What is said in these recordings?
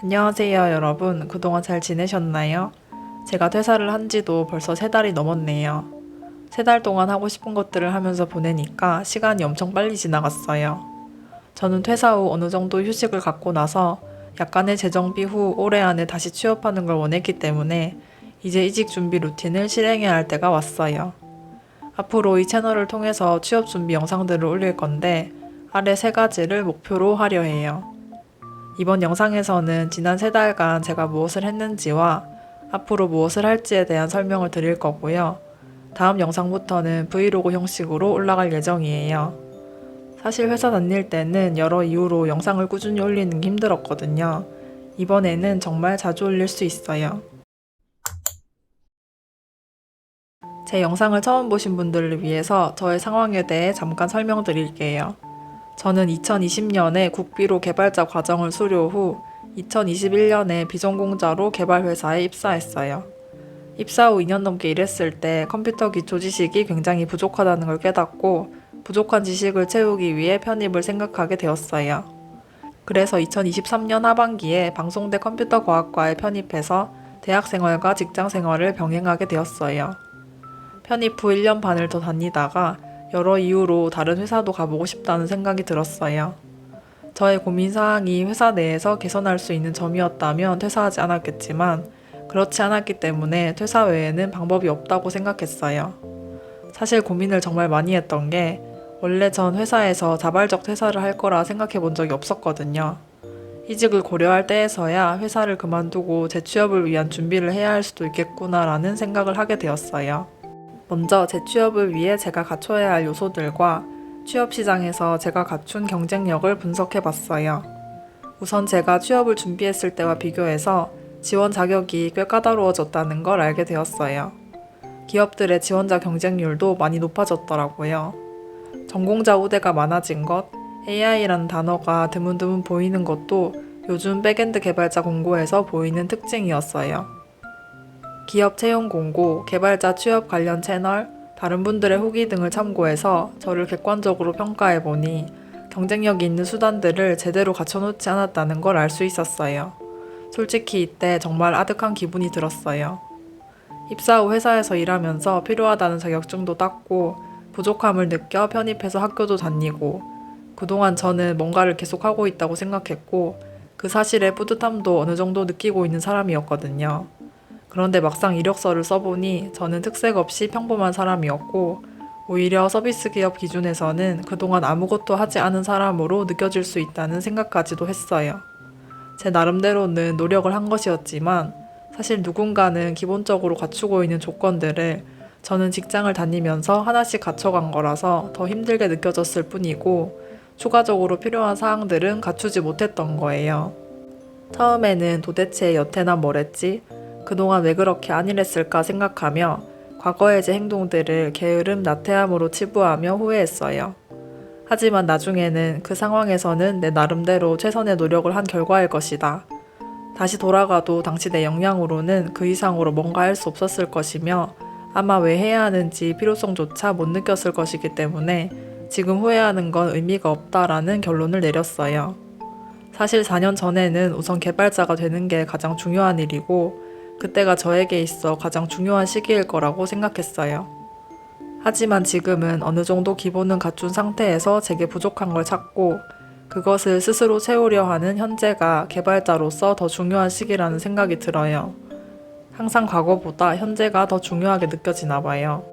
안녕하세요, 여러분. 그동안 잘 지내셨나요? 제가 퇴사를 한 지도 벌써 3달이 넘었네요. 3달 동안 하고 싶은 것들을 하면서 보내니까 시간이 엄청 빨리 지나갔어요. 저는 퇴사 후 어느 정도 휴식을 갖고 나서 약간의 재정비 후 올해 안에 다시 취업하는 걸 원했기 때문에 이제 이직 준비 루틴을 실행해야 할 때가 왔어요. 앞으로 이 채널을 통해서 취업 준비 영상들을 올릴 건데 아래 3가지를 목표로 하려 해요. 이번 영상에서는 지난 3달간 제가 무엇을 했는지와 앞으로 무엇을 할지에 대한 설명을 드릴 거고요. 다음 영상부터는 브이로그 형식으로 올라갈 예정이에요. 사실 회사 다닐 때는 여러 이유로 영상을 꾸준히 올리는 게 힘들었거든요. 이번에는 정말 자주 올릴 수 있어요. 제 영상을 처음 보신 분들을 위해서 저의 상황에 대해 잠깐 설명드릴게요. 저는 2020년에 국비로 개발자 과정을 수료 후 2021년에 비전공자로 개발회사에 입사했어요. 입사 후 2년 넘게 일했을 때 컴퓨터 기초 지식이 굉장히 부족하다는 걸 깨닫고 부족한 지식을 채우기 위해 편입을 생각하게 되었어요. 그래서 2023년 하반기에 방송대 컴퓨터과학과에 편입해서 대학생활과 직장생활을 병행하게 되었어요. 편입 후 1년 반을 더 다니다가 여러 이유로 다른 회사도 가보고 싶다는 생각이 들었어요. 저의 고민사항이 회사 내에서 개선할 수 있는 점이었다면 퇴사하지 않았겠지만 그렇지 않았기 때문에 퇴사 외에는 방법이 없다고 생각했어요. 사실 고민을 정말 많이 했던 게 원래 전 회사에서 자발적 퇴사를 할 거라 생각해 본 적이 없었거든요. 이직을 고려할 때에서야 회사를 그만두고 재취업을 위한 준비를 해야 할 수도 있겠구나라는 생각을 하게 되었어요. 먼저 재취업을 위해 제가 갖춰야 할 요소들과 취업 시장에서 제가 갖춘 경쟁력을 분석해 봤어요. 우선 제가 취업을 준비했을 때와 비교해서 지원 자격이 꽤 까다로워졌다는 걸 알게 되었어요. 기업들의 지원자 경쟁률도 많이 높아졌더라고요. 전공자 우대가 많아진 것, AI라는 단어가 드문드문 보이는 것도 요즘 백엔드 개발자 공고에서 보이는 특징이었어요. 기업 채용 공고, 개발자 취업 관련 채널, 다른 분들의 후기 등을 참고해서 저를 객관적으로 평가해보니 경쟁력이 있는 수단들을 제대로 갖춰놓지 않았다는 걸 알 수 있었어요. 솔직히 이때 정말 아득한 기분이 들었어요. 입사 후 회사에서 일하면서 필요하다는 자격증도 땄고 부족함을 느껴 편입해서 학교도 다니고 그동안 저는 뭔가를 계속하고 있다고 생각했고 그 사실에 뿌듯함도 어느 정도 느끼고 있는 사람이었거든요. 그런데 막상 이력서를 써보니 저는 특색 없이 평범한 사람이었고 오히려 서비스 기업 기준에서는 그동안 아무것도 하지 않은 사람으로 느껴질 수 있다는 생각까지도 했어요. 제 나름대로는 노력을 한 것이었지만 사실 누군가는 기본적으로 갖추고 있는 조건들을 저는 직장을 다니면서 하나씩 갖춰간 거라서 더 힘들게 느껴졌을 뿐이고 추가적으로 필요한 사항들은 갖추지 못했던 거예요. 처음에는 도대체 여태난 뭘 했지? 그동안 왜 그렇게 안 일했을까 생각하며 과거의 제 행동들을 게으름 나태함으로 치부하며 후회했어요. 하지만 나중에는 그 상황에서는 내 나름대로 최선의 노력을 한 결과일 것이다. 다시 돌아가도 당시 내 역량으로는 그 이상으로 뭔가 할 수 없었을 것이며 아마 왜 해야 하는지 필요성조차 못 느꼈을 것이기 때문에 지금 후회하는 건 의미가 없다라는 결론을 내렸어요. 사실 4년 전에는 우선 개발자가 되는 게 가장 중요한 일이고 그때가 저에게 있어 가장 중요한 시기일 거라고 생각했어요. 하지만 지금은 어느 정도 기본은 갖춘 상태에서 제게 부족한 걸 찾고 그것을 스스로 채우려 하는 현재가 개발자로서 더 중요한 시기라는 생각이 들어요. 항상 과거보다 현재가 더 중요하게 느껴지나 봐요.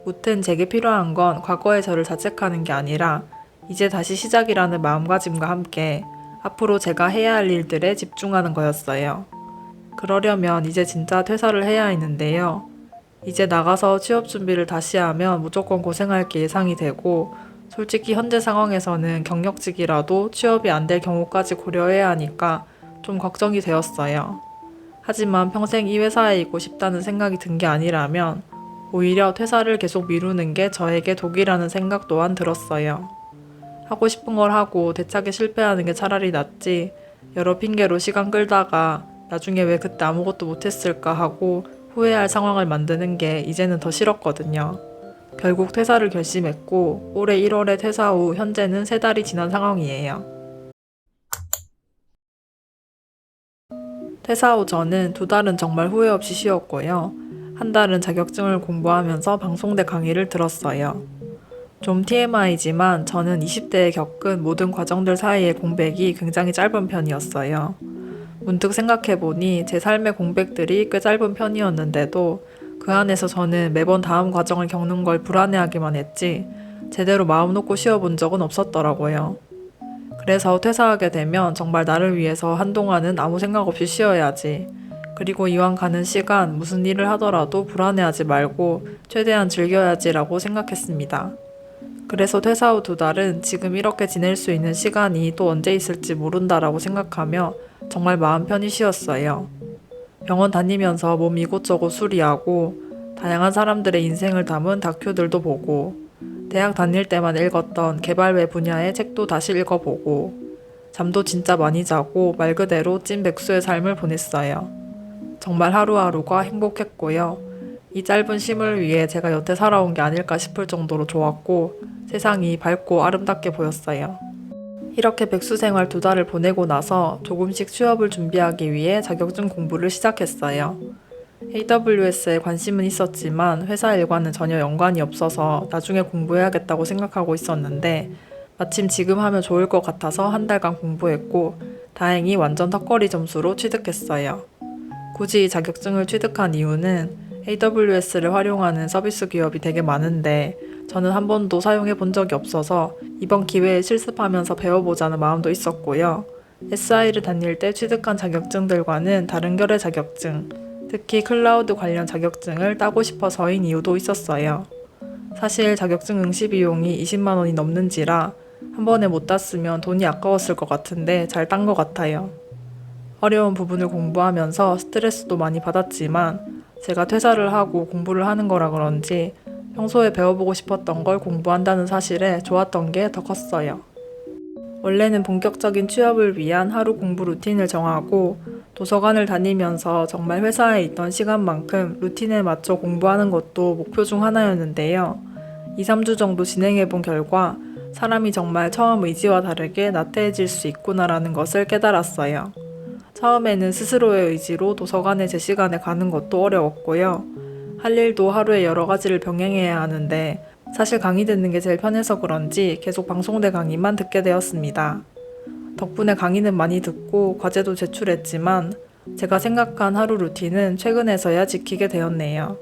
무튼 제게 필요한 건 과거의 저를 자책하는 게 아니라 이제 다시 시작이라는 마음가짐과 함께 앞으로 제가 해야 할 일들에 집중하는 거였어요. 그러려면 이제 진짜 퇴사를 해야 했는데요. 이제 나가서 취업 준비를 다시 하면 무조건 고생할 게 예상이 되고 솔직히 현재 상황에서는 경력직이라도 취업이 안 될 경우까지 고려해야 하니까 좀 걱정이 되었어요. 하지만 평생 이 회사에 있고 싶다는 생각이 든 게 아니라면 오히려 퇴사를 계속 미루는 게 저에게 독이라는 생각 또한 들었어요. 하고 싶은 걸 하고 대차게 실패하는 게 차라리 낫지 여러 핑계로 시간 끌다가 나중에 왜 그때 아무것도 못했을까 하고 후회할 상황을 만드는 게 이제는 더 싫었거든요. 결국 퇴사를 결심했고 올해 1월에 퇴사 후 현재는 3달이 지난 상황이에요. 퇴사 후 저는 2달은 정말 후회 없이 쉬었고요. 1달은 자격증을 공부하면서 방송대 강의를 들었어요. 좀 TMI지만 저는 20대에 겪은 모든 과정들 사이의 공백이 굉장히 짧은 편이었어요. 문득 생각해보니 제 삶의 공백들이 꽤 짧은 편이었는데도 그 안에서 저는 매번 다음 과정을 겪는 걸 불안해하기만 했지 제대로 마음 놓고 쉬어본 적은 없었더라고요. 그래서 퇴사하게 되면 정말 나를 위해서 한동안은 아무 생각 없이 쉬어야지. 그리고 이왕 가는 시간 무슨 일을 하더라도 불안해하지 말고 최대한 즐겨야지라고 생각했습니다. 그래서 퇴사 후 2달은 지금 이렇게 지낼 수 있는 시간이 또 언제 있을지 모른다라고 생각하며 정말 마음 편히 쉬었어요. 병원 다니면서 몸 이곳저곳 수리하고 다양한 사람들의 인생을 담은 다큐들도 보고 대학 다닐 때만 읽었던 개발 외 분야의 책도 다시 읽어보고 잠도 진짜 많이 자고 말 그대로 찐 백수의 삶을 보냈어요. 정말 하루하루가 행복했고요. 이 짧은 쉼을 위해 제가 여태 살아온 게 아닐까 싶을 정도로 좋았고 세상이 밝고 아름답게 보였어요. 이렇게 백수 생활 2달을 보내고 나서 조금씩 취업을 준비하기 위해 자격증 공부를 시작했어요. AWS에 관심은 있었지만 회사 일과는 전혀 연관이 없어서 나중에 공부해야겠다고 생각하고 있었는데 마침 지금 하면 좋을 것 같아서 1달간 공부했고 다행히 완전 턱걸이 점수로 취득했어요. 굳이 이 자격증을 취득한 이유는 AWS를 활용하는 서비스 기업이 되게 많은데 저는 한 번도 사용해 본 적이 없어서 이번 기회에 실습하면서 배워보자는 마음도 있었고요. SI를 다닐 때 취득한 자격증들과는 다른 결의 자격증, 특히 클라우드 관련 자격증을 따고 싶어서인 이유도 있었어요. 사실 자격증 응시 비용이 20만 원이 넘는지라 한 번에 못 땄으면 돈이 아까웠을 것 같은데 잘 딴 것 같아요. 어려운 부분을 공부하면서 스트레스도 많이 받았지만 제가 퇴사를 하고 공부를 하는 거라 그런지 평소에 배워보고 싶었던 걸 공부한다는 사실에 좋았던 게 더 컸어요. 원래는 본격적인 취업을 위한 하루 공부 루틴을 정하고 도서관을 다니면서 정말 회사에 있던 시간만큼 루틴에 맞춰 공부하는 것도 목표 중 하나였는데요. 2, 3주 정도 진행해본 결과 사람이 정말 처음 의지와 다르게 나태해질 수 있구나라는 것을 깨달았어요. 처음에는 스스로의 의지로 도서관에 제 시간에 가는 것도 어려웠고요. 할 일도 하루에 여러 가지를 병행해야 하는데 사실 강의 듣는 게 제일 편해서 그런지 계속 방송대 강의만 듣게 되었습니다. 덕분에 강의는 많이 듣고 과제도 제출했지만 제가 생각한 하루 루틴은 최근에서야 지키게 되었네요.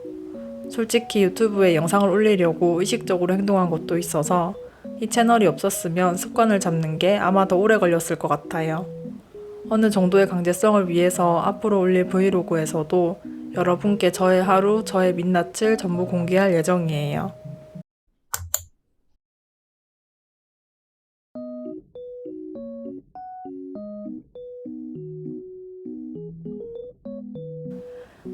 솔직히 유튜브에 영상을 올리려고 의식적으로 행동한 것도 있어서 이 채널이 없었으면 습관을 잡는 게 아마 더 오래 걸렸을 것 같아요. 어느 정도의 강제성을 위해서 앞으로 올릴 브이로그에서도 여러분께 저의 하루, 저의 민낯을 전부 공개할 예정이에요.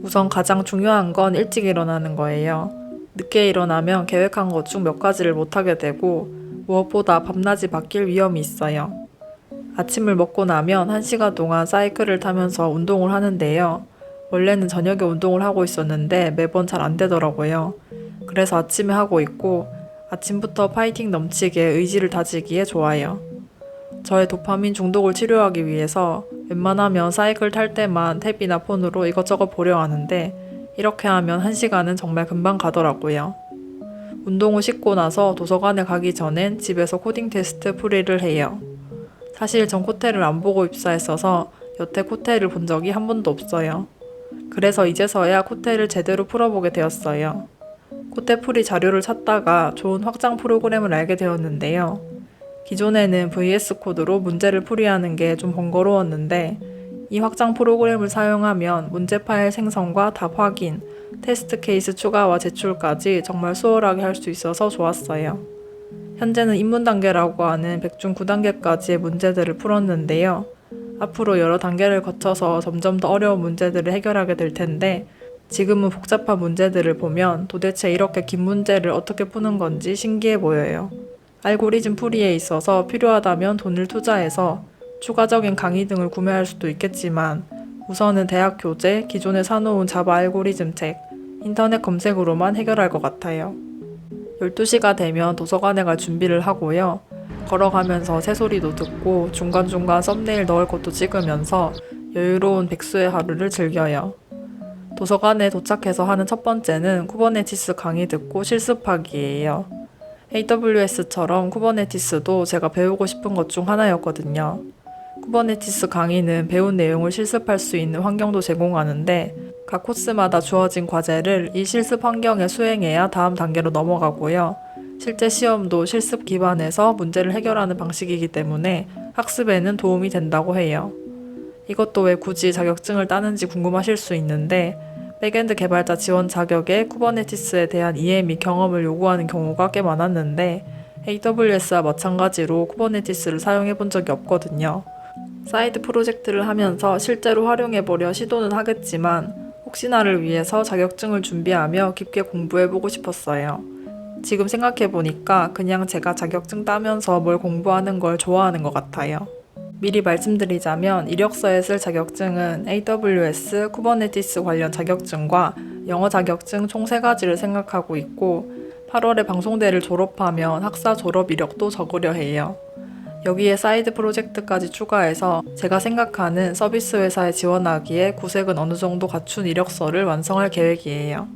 우선 가장 중요한 건 일찍 일어나는 거예요. 늦게 일어나면 계획한 것 중 몇 가지를 못하게 되고 무엇보다 밤낮이 바뀔 위험이 있어요. 아침을 먹고 나면 1시간 동안 사이클을 타면서 운동을 하는데요. 원래는 저녁에 운동을 하고 있었는데 매번 잘 안 되더라고요. 그래서 아침에 하고 있고 아침부터 파이팅 넘치게 의지를 다지기에 좋아요. 저의 도파민 중독을 치료하기 위해서 웬만하면 사이클 탈 때만 탭이나 폰으로 이것저것 보려 하는데 이렇게 하면 1시간은 정말 금방 가더라고요. 운동 후 씻고 나서 도서관에 가기 전엔 집에서 코딩 테스트 풀이를 해요. 사실 전 코테를 안 보고 입사했어서 여태 코테를 본 적이 한 번도 없어요. 그래서 이제서야 코테를 제대로 풀어보게 되었어요. 코테 풀이 자료를 찾다가 좋은 확장 프로그램을 알게 되었는데요. 기존에는 VS 코드로 문제를 풀이하는 게 좀 번거로웠는데 이 확장 프로그램을 사용하면 문제 파일 생성과 답 확인, 테스트 케이스 추가와 제출까지 정말 수월하게 할 수 있어서 좋았어요. 현재는 입문 단계라고 하는 백중 9단계까지의 문제들을 풀었는데요. 앞으로 여러 단계를 거쳐서 점점 더 어려운 문제들을 해결하게 될 텐데 지금은 복잡한 문제들을 보면 도대체 이렇게 긴 문제를 어떻게 푸는 건지 신기해 보여요. 알고리즘 풀이에 있어서 필요하다면 돈을 투자해서 추가적인 강의 등을 구매할 수도 있겠지만 우선은 대학 교재, 기존에 사놓은 자바 알고리즘 책, 인터넷 검색으로만 해결할 것 같아요. 12시가 되면 도서관에 갈 준비를 하고요. 걸어가면서 새소리도 듣고 중간중간 썸네일 넣을 것도 찍으면서 여유로운 백수의 하루를 즐겨요. 도서관에 도착해서 하는 첫 번째는 쿠버네티스 강의 듣고 실습하기예요. AWS처럼 쿠버네티스도 제가 배우고 싶은 것 중 하나였거든요. 쿠버네티스 강의는 배운 내용을 실습할 수 있는 환경도 제공하는데 각 코스마다 주어진 과제를 이 실습 환경에 수행해야 다음 단계로 넘어가고요. 실제 시험도 실습 기반에서 문제를 해결하는 방식이기 때문에 학습에는 도움이 된다고 해요. 이것도 왜 굳이 자격증을 따는지 궁금하실 수 있는데 백엔드 개발자 지원 자격에 쿠버네티스에 대한 이해 및 경험을 요구하는 경우가 꽤 많았는데 AWS와 마찬가지로 쿠버네티스를 사용해 본 적이 없거든요. 사이드 프로젝트를 하면서 실제로 활용해보려 시도는 하겠지만 혹시나를 위해서 자격증을 준비하며 깊게 공부해보고 싶었어요. 지금 생각해보니까 그냥 제가 자격증 따면서 뭘 공부하는 걸 좋아하는 것 같아요. 미리 말씀드리자면 이력서에 쓸 자격증은 AWS, 쿠버네티스 관련 자격증과 영어 자격증 총 3가지를 생각하고 있고 8월에 방송대를 졸업하면 학사 졸업 이력도 적으려 해요. 여기에 사이드 프로젝트까지 추가해서 제가 생각하는 서비스 회사에 지원하기에 구색은 어느 정도 갖춘 이력서를 완성할 계획이에요.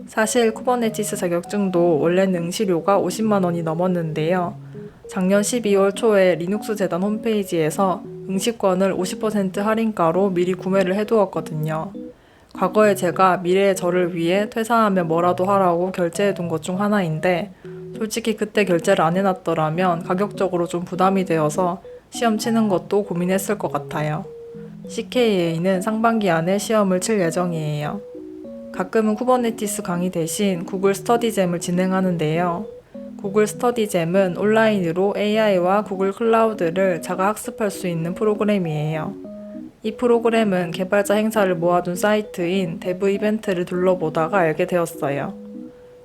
사실 쿠버네티스 자격증도 원래는 응시료가 50만 원이 넘었는데요. 작년 12월 초에 리눅스 재단 홈페이지에서 응시권을 50% 할인가로 미리 구매를 해두었거든요. 과거에 제가 미래의 저를 위해 퇴사하면 뭐라도 하라고 결제해둔 것 중 하나인데 솔직히 그때 결제를 안 해놨더라면 가격적으로 좀 부담이 되어서 시험 치는 것도 고민했을 것 같아요. CKA는 상반기 안에 시험을 칠 예정이에요. 가끔은 쿠버네티스 강의 대신 구글 스터디잼을 진행하는데요. 구글 스터디잼은 온라인으로 AI와 구글 클라우드를 자가 학습할 수 있는 프로그램이에요. 이 프로그램은 개발자 행사를 모아둔 사이트인 데브 이벤트를 둘러보다가 알게 되었어요.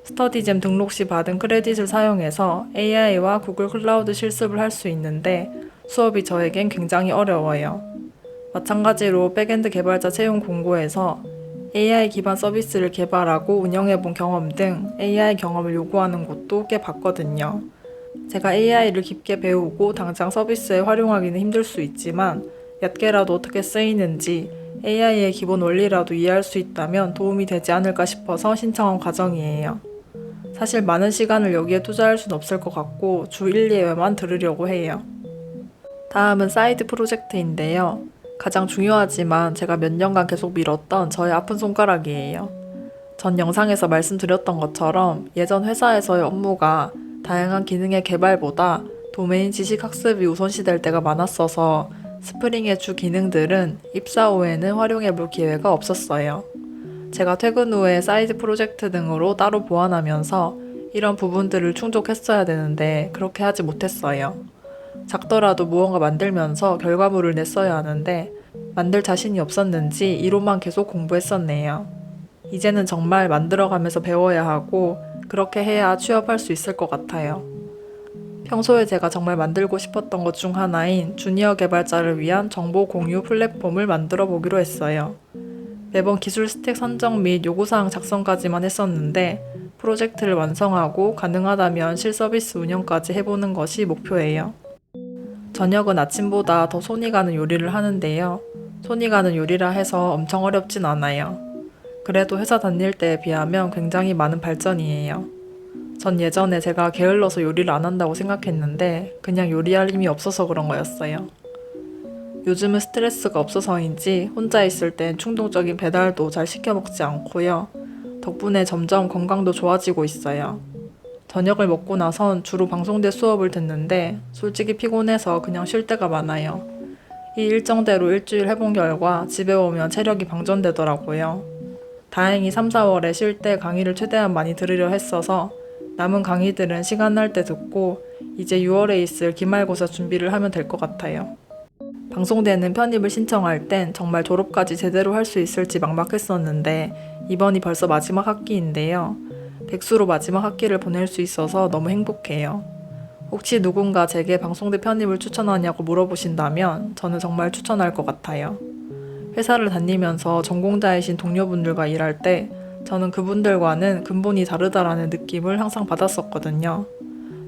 스터디잼 등록 시 받은 크레딧을 사용해서 AI와 구글 클라우드 실습을 할 수 있는데 수업이 저에겐 굉장히 어려워요. 마찬가지로 백엔드 개발자 채용 공고에서 AI 기반 서비스를 개발하고 운영해본 경험 등 AI 경험을 요구하는 곳도 꽤 봤거든요. 제가 AI를 깊게 배우고 당장 서비스에 활용하기는 힘들 수 있지만 얕게라도 어떻게 쓰이는지 AI의 기본 원리라도 이해할 수 있다면 도움이 되지 않을까 싶어서 신청한 과정이에요. 사실 많은 시간을 여기에 투자할 순 없을 것 같고 주 1, 2회만 들으려고 해요. 다음은 사이드 프로젝트인데요. 가장 중요하지만 제가 몇 년간 계속 미뤘던 저의 아픈 손가락이에요. 전 영상에서 말씀드렸던 것처럼 예전 회사에서의 업무가 다양한 기능의 개발보다 도메인 지식 학습이 우선시될 때가 많았어서 스프링의 주 기능들은 입사 후에는 활용해볼 기회가 없었어요. 제가 퇴근 후에 사이드 프로젝트 등으로 따로 보완하면서 이런 부분들을 충족했어야 되는데 그렇게 하지 못했어요. 작더라도 무언가 만들면서 결과물을 냈어야 하는데 만들 자신이 없었는지 이론만 계속 공부했었네요. 이제는 정말 만들어가면서 배워야 하고 그렇게 해야 취업할 수 있을 것 같아요. 평소에 제가 정말 만들고 싶었던 것 중 하나인 주니어 개발자를 위한 정보 공유 플랫폼을 만들어 보기로 했어요. 매번 기술 스택 선정 및 요구사항 작성까지만 했었는데 프로젝트를 완성하고 가능하다면 실서비스 운영까지 해보는 것이 목표예요. 저녁은 아침보다 더 손이 가는 요리를 하는데요. 손이 가는 요리라 해서 엄청 어렵진 않아요. 그래도 회사 다닐 때에 비하면 굉장히 많은 발전이에요. 전 예전에 제가 게을러서 요리를 안 한다고 생각했는데 그냥 요리할 힘이 없어서 그런 거였어요. 요즘은 스트레스가 없어서인지 혼자 있을 땐 충동적인 배달도 잘 시켜 먹지 않고요. 덕분에 점점 건강도 좋아지고 있어요. 저녁을 먹고 나선 주로 방송대 수업을 듣는데 솔직히 피곤해서 그냥 쉴 때가 많아요. 이 일정대로 일주일 해본 결과 집에 오면 체력이 방전되더라고요. 다행히 3, 4월에 쉴 때 강의를 최대한 많이 들으려 했어서 남은 강의들은 시간 날 때 듣고 이제 6월에 있을 기말고사 준비를 하면 될 것 같아요. 방송대는 편입을 신청할 땐 정말 졸업까지 제대로 할 수 있을지 막막했었는데 이번이 벌써 마지막 학기인데요. 백수로 마지막 학기를 보낼 수 있어서 너무 행복해요. 혹시 누군가 제게 방송대 편입을 추천하냐고 물어보신다면 저는 정말 추천할 것 같아요. 회사를 다니면서 전공자이신 동료분들과 일할 때 저는 그분들과는 근본이 다르다라는 느낌을 항상 받았었거든요.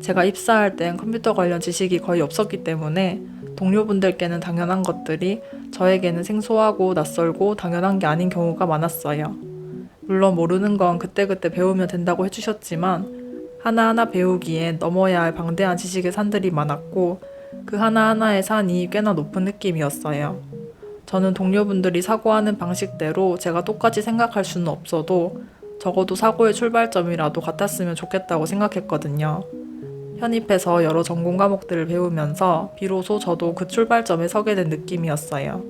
제가 입사할 땐 컴퓨터 관련 지식이 거의 없었기 때문에 동료분들께는 당연한 것들이 저에게는 생소하고 낯설고 당연한 게 아닌 경우가 많았어요. 물론 모르는 건 그때그때 배우면 된다고 해주셨지만 하나하나 배우기엔 넘어야 할 방대한 지식의 산들이 많았고 그 하나하나의 산이 꽤나 높은 느낌이었어요. 저는 동료분들이 사고하는 방식대로 제가 똑같이 생각할 수는 없어도 적어도 사고의 출발점이라도 같았으면 좋겠다고 생각했거든요. 현입해서 여러 전공 과목들을 배우면서 비로소 저도 그 출발점에 서게 된 느낌이었어요.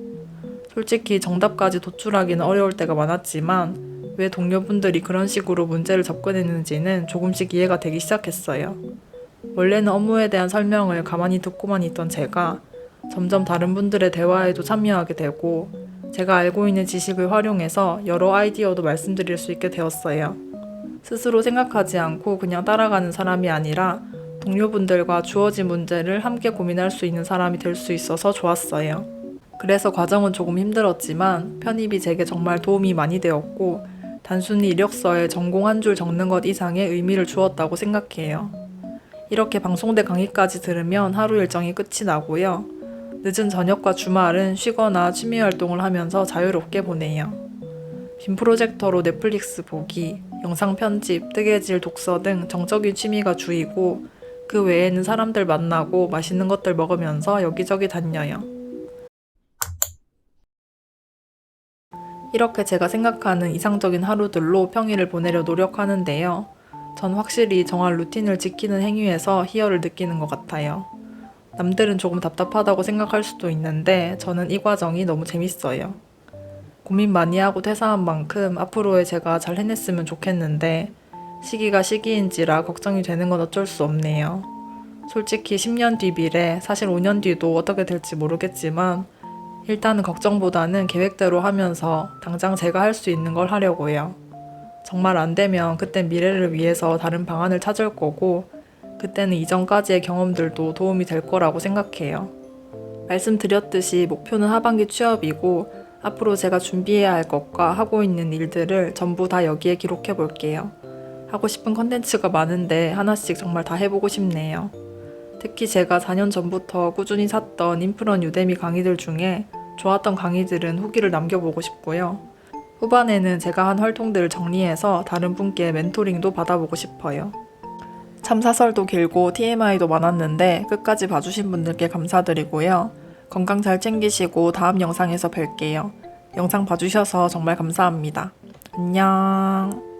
솔직히 정답까지 도출하기는 어려울 때가 많았지만 왜 동료분들이 그런 식으로 문제를 접근했는지는 조금씩 이해가 되기 시작했어요. 원래는 업무에 대한 설명을 가만히 듣고만 있던 제가 점점 다른 분들의 대화에도 참여하게 되고 제가 알고 있는 지식을 활용해서 여러 아이디어도 말씀드릴 수 있게 되었어요. 스스로 생각하지 않고 그냥 따라가는 사람이 아니라 동료분들과 주어진 문제를 함께 고민할 수 있는 사람이 될 수 있어서 좋았어요. 그래서 과정은 조금 힘들었지만 편입이 제게 정말 도움이 많이 되었고 단순히 이력서에 전공 한 줄 적는 것 이상의 의미를 주었다고 생각해요. 이렇게 방송대 강의까지 들으면 하루 일정이 끝이 나고요. 늦은 저녁과 주말은 쉬거나 취미 활동을 하면서 자유롭게 보내요. 빔 프로젝터로 넷플릭스 보기, 영상 편집, 뜨개질, 독서 등 정적인 취미가 주이고 그 외에는 사람들 만나고 맛있는 것들 먹으면서 여기저기 다녀요. 이렇게 제가 생각하는 이상적인 하루들로 평일을 보내려 노력하는데요. 전 확실히 정한 루틴을 지키는 행위에서 희열을 느끼는 것 같아요. 남들은 조금 답답하다고 생각할 수도 있는데 저는 이 과정이 너무 재밌어요. 고민 많이 하고 퇴사한 만큼 앞으로의 제가 잘 해냈으면 좋겠는데 시기가 시기인지라 걱정이 되는 건 어쩔 수 없네요. 솔직히 10년 뒤 미래, 사실 5년 뒤도 어떻게 될지 모르겠지만 일단은 걱정보다는 계획대로 하면서 당장 제가 할 수 있는 걸 하려고요. 정말 안 되면 그땐 미래를 위해서 다른 방안을 찾을 거고 그때는 이전까지의 경험들도 도움이 될 거라고 생각해요. 말씀드렸듯이 목표는 하반기 취업이고 앞으로 제가 준비해야 할 것과 하고 있는 일들을 전부 다 여기에 기록해 볼게요. 하고 싶은 컨텐츠가 많은데 하나씩 정말 다 해보고 싶네요. 특히 제가 4년 전부터 꾸준히 샀던 인프런 유데미 강의들 중에 좋았던 강의들은 후기를 남겨보고 싶고요. 후반에는 제가 한 활동들을 정리해서 다른 분께 멘토링도 받아보고 싶어요. 참사설도 길고 TMI도 많았는데 끝까지 봐주신 분들께 감사드리고요. 건강 잘 챙기시고 다음 영상에서 뵐게요. 영상 봐주셔서 정말 감사합니다. 안녕.